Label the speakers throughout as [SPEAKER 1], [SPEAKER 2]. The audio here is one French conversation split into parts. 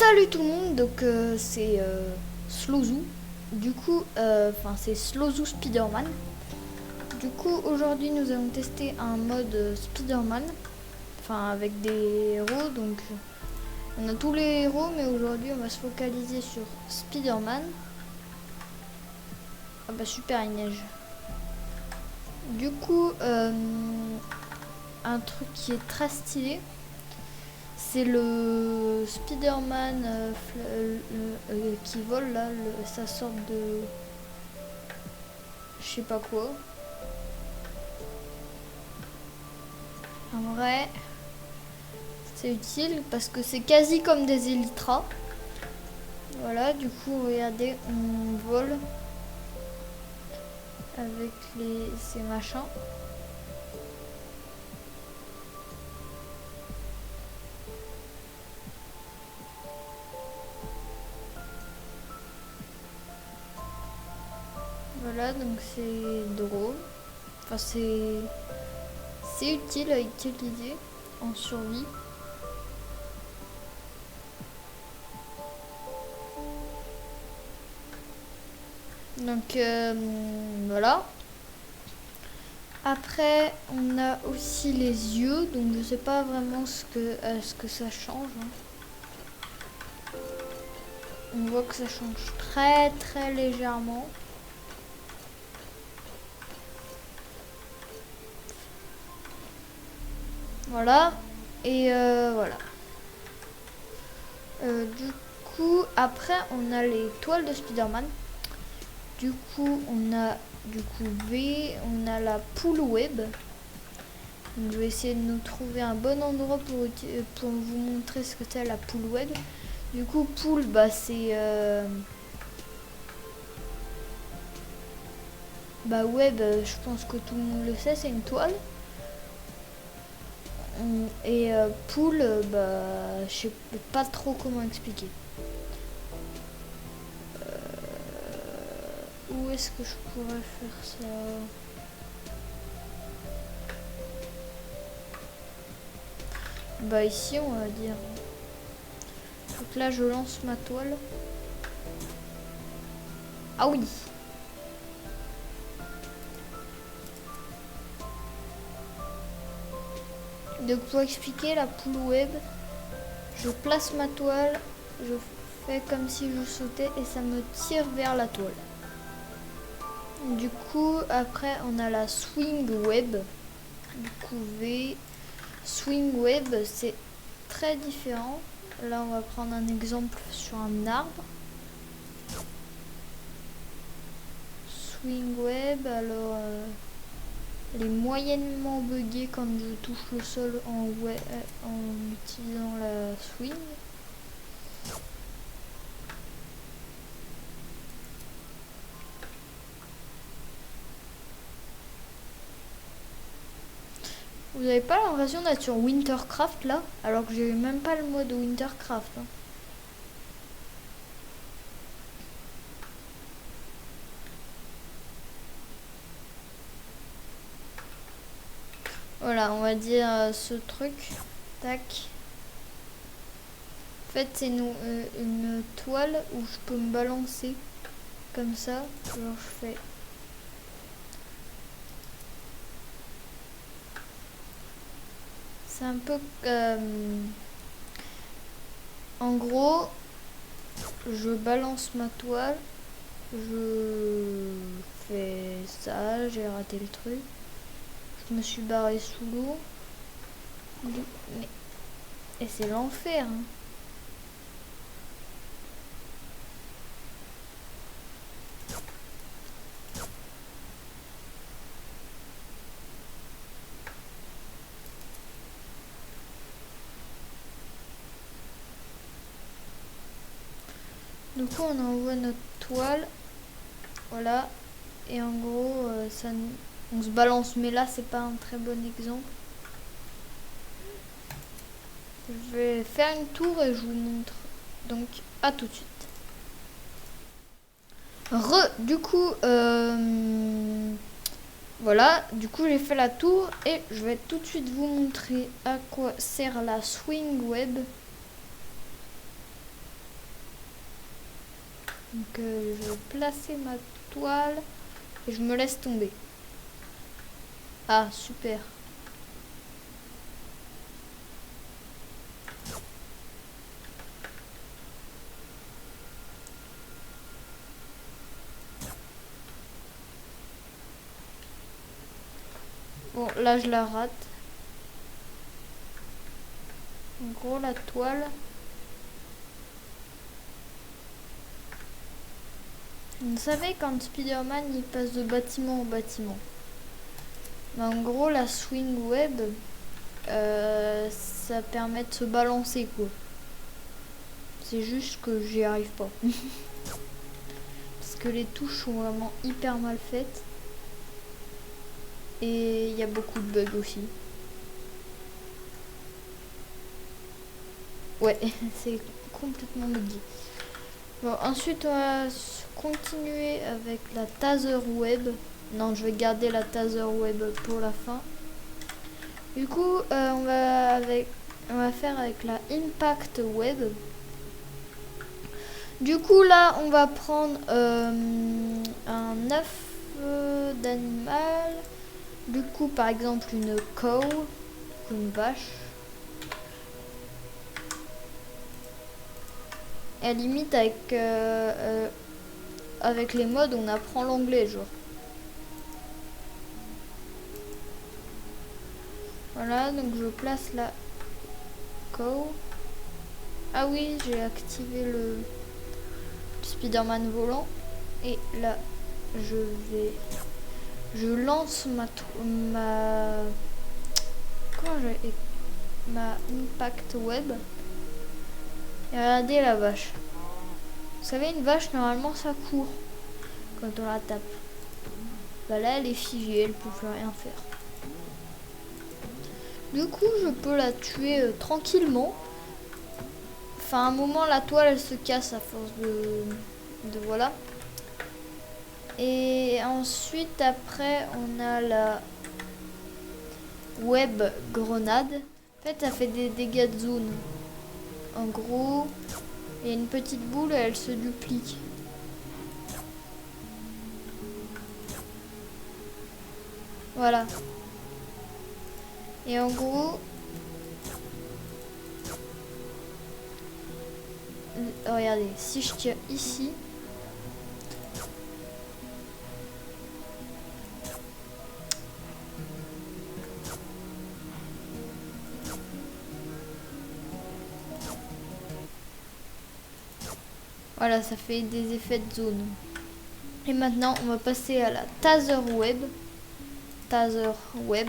[SPEAKER 1] Salut tout le monde, donc c'est Slowzoo. Du coup, c'est Slowzoo Spider-Man. Du coup, aujourd'hui nous allons tester un mode Spider-Man, enfin avec des héros. Donc on a tous les héros, mais aujourd'hui on va se focaliser sur Spider-Man. Ah bah super, il neige. Du coup, un truc qui est très stylé, c'est le Spider-Man qui vole là, sa sorte de je sais pas quoi. En vrai, c'est utile parce que c'est quasi comme des Elytras. Voilà, du coup, regardez, on vole avec ces machins. Voilà, donc c'est drôle. Enfin, c'est utile à utiliser en survie. Donc voilà. Après, on a aussi les yeux, donc je sais pas vraiment ce que ça change. On voit que ça change très très légèrement. Voilà. Et voilà. Du coup, après, on a les toiles de Spider-Man. Du coup, on a V, on a la poule web. Donc, je vais essayer de nous trouver un bon endroit pour vous montrer ce que c'est la poule web. Du coup, poule, bah c'est web, je pense que tout le monde le sait, c'est une toile. Et poule, je sais pas trop comment expliquer. Où est-ce que je pourrais faire ça? Bah ici on va dire. Donc là je lance ma toile. Ah oui. Donc pour expliquer la poule web, je place ma toile, je fais comme si je sautais et ça me tire vers la toile. Du coup après on a la swing web. Du coup V. Swing web c'est très différent. Là on va prendre un exemple sur un arbre. Swing web, alors elle est moyennement buggée quand je touche le sol en utilisant la swing. Vous n'avez pas l'impression d'être sur Wintercraft là, alors que j'ai même pas le mode Wintercraft. Hein. Voilà, on va dire ce truc. Tac. En fait, c'est une toile où je peux me balancer comme ça. Alors je fais. C'est un peu. En gros, je balance ma toile. Je fais ça, j'ai raté le truc. Je me suis barré sous l'eau. Et c'est l'enfer. Hein. Du coup, on envoie notre toile. Voilà. Et en gros, on se balance. Mais là, c'est pas un très bon exemple. Je vais faire une tour et je vous montre. Donc, à tout de suite. Du coup, voilà. Du coup, j'ai fait la tour et je vais tout de suite vous montrer à quoi sert la swing web. Donc je vais placer ma toile et je me laisse tomber. Ah, super. Bon, là je la rate. En gros, la toile. Vous savez, quand Spider-Man il passe de bâtiment en bâtiment. Mais en gros, la swing web, ça permet de se balancer, quoi. C'est juste que j'y arrive pas. Parce que les touches sont vraiment hyper mal faites. Et il y a beaucoup de bugs aussi. Ouais, c'est complètement buggy. Bon, ensuite, on va continuer avec la Taser Web. Non, je vais garder la Taser Web pour la fin. Du coup, on va faire avec la Impact Web. Du coup, là, on va prendre un œuf d'animal. Du coup, par exemple, une cow, une vache. Et à la limite, avec les modes, on apprend l'anglais, genre. Voilà, donc je place la cow. Ah oui, j'ai activé le Spider-Man volant. Et là, je lance ma Impact Web. Et regardez la vache. Vous savez, une vache, normalement, ça court quand on la tape. Bah là, elle est figée, elle peut plus rien faire. Du coup, je peux la tuer tranquillement. Enfin, à un moment, la toile, elle se casse à force de voilà. Et ensuite, après, on a la web grenade. En fait, ça fait des dégâts de zone. En gros, il y a une petite boule et elle se duplique. Voilà. Et en gros, regardez, si je tire ici, voilà, ça fait des effets de zone. Et maintenant, on va passer à la Taser Web. Taser Web.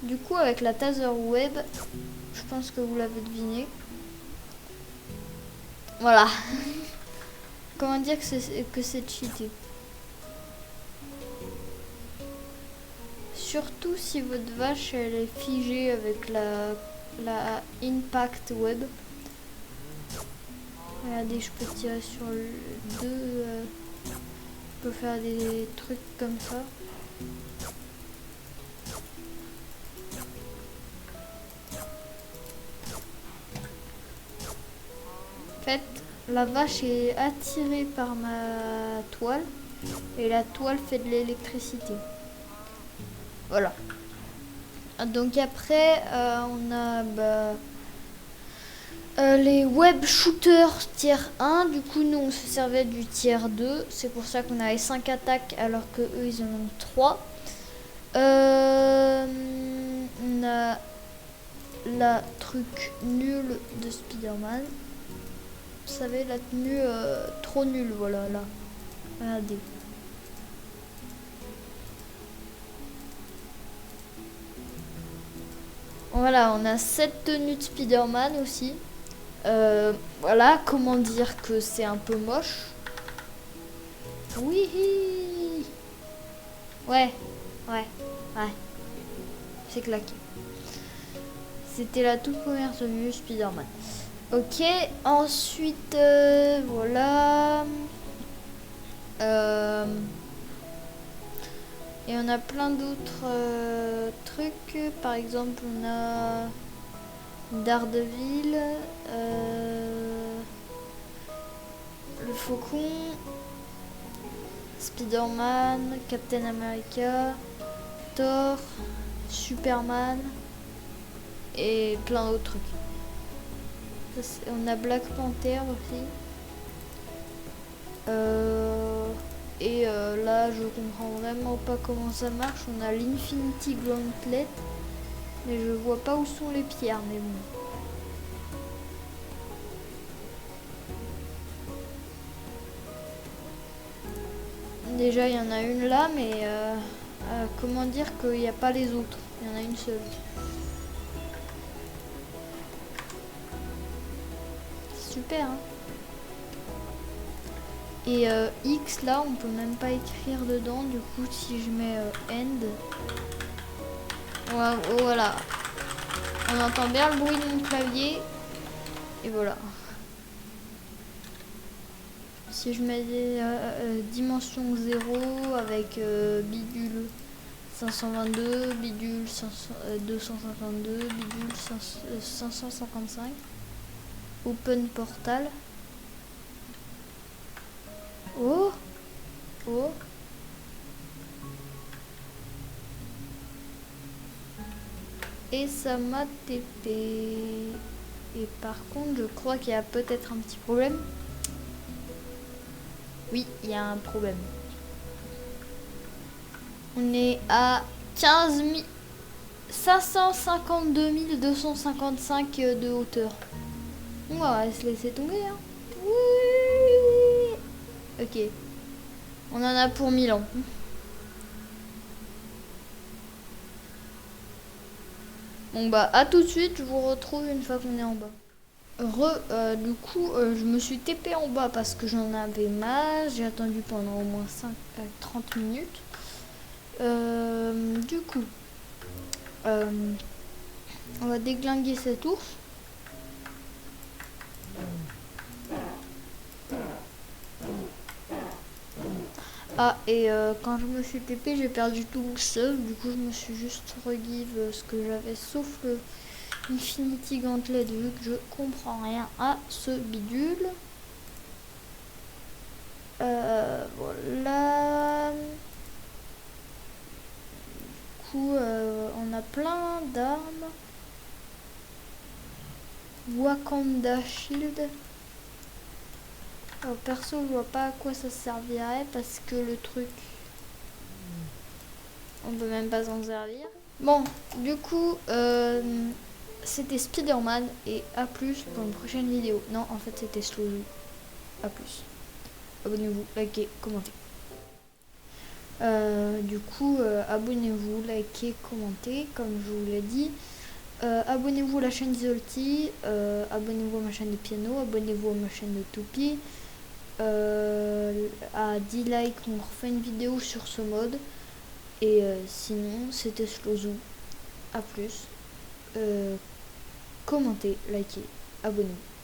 [SPEAKER 1] Du coup, avec la Taser Web, je pense que vous l'avez deviné. Voilà. Comment dire que c'est cheaté. Surtout si votre vache elle est figée avec la Impact Web. Regardez, je peux tirer sur le 2. Je peux faire des trucs comme ça. En fait, la vache est attirée par ma toile et la toile fait de l'électricité. Voilà. Donc après, on a les web shooters tier 1. Du coup, nous, on se servait du tier 2. C'est pour ça qu'on avait 5 attaques alors que eux, ils en ont 3. On a la truc nulle de Spider-Man. Vous savez, la tenue trop nulle, voilà, là. Regardez. Voilà, on a cette tenue de Spider-Man aussi. Voilà, comment dire que c'est un peu moche. Oui. Ouais. C'est claqué. C'était la toute première tenue Spider-Man. Ok, ensuite, voilà. Et on a plein d'autres trucs. Par exemple, on a Daredevil. le Faucon, Spider-Man, Captain America, Thor, Superman et plein d'autres trucs. On a Black Panther aussi. Là, je comprends vraiment pas comment ça marche. On a l'Infinity Gauntlet, mais je vois pas où sont les pierres, mais bon. Déjà, il y en a une là, mais comment dire qu'il n'y a pas les autres? Il y en a une seule. Super, hein. Et X là, on peut même pas écrire dedans. Du coup, si je mets end, voilà, on entend bien le bruit de mon clavier. Et voilà. Si je mets des dimension 0 avec bidule 522, bidule 252, bidule 555, open portal. Oh, oh. Et ça m'a TP. Et par contre, je crois qu'il y a peut-être un petit problème. Oui, il y a un problème. On est à 552 255 de hauteur. On va se laisser tomber, hein. Oui. Ok. On en a pour 1000 ans. Bon bah à tout de suite, je vous retrouve une fois qu'on est en bas. Du coup, je me suis TP en bas parce que j'en avais marre. J'ai attendu pendant au moins 30 minutes. Du coup, on va déglinguer cet ours. Ah, et quand je me suis TP, j'ai perdu tout le stuff. Du coup, je me suis juste regive ce que j'avais, sauf le Infinity Gauntlet, vu que je comprends rien à ce bidule. Voilà. Du coup, on a plein d'armes. Wakanda Shield. Alors, perso, je vois pas à quoi ça servirait parce que le truc, on peut même pas s'en servir. Bon, du coup, c'était Spider-Man et à plus pour une prochaine vidéo. Non, en fait, c'était Slowly. À plus. Abonnez-vous, likez, commentez. Du coup, abonnez-vous, likez, commentez, comme je vous l'ai dit. Abonnez-vous à la chaîne Zolty, abonnez-vous à ma chaîne de piano, abonnez-vous à ma chaîne de Toupie. À 10 likes, on refait une vidéo sur ce mode. Et sinon, c'était Slowzoo. A plus. Commentez, likez, abonnez-vous.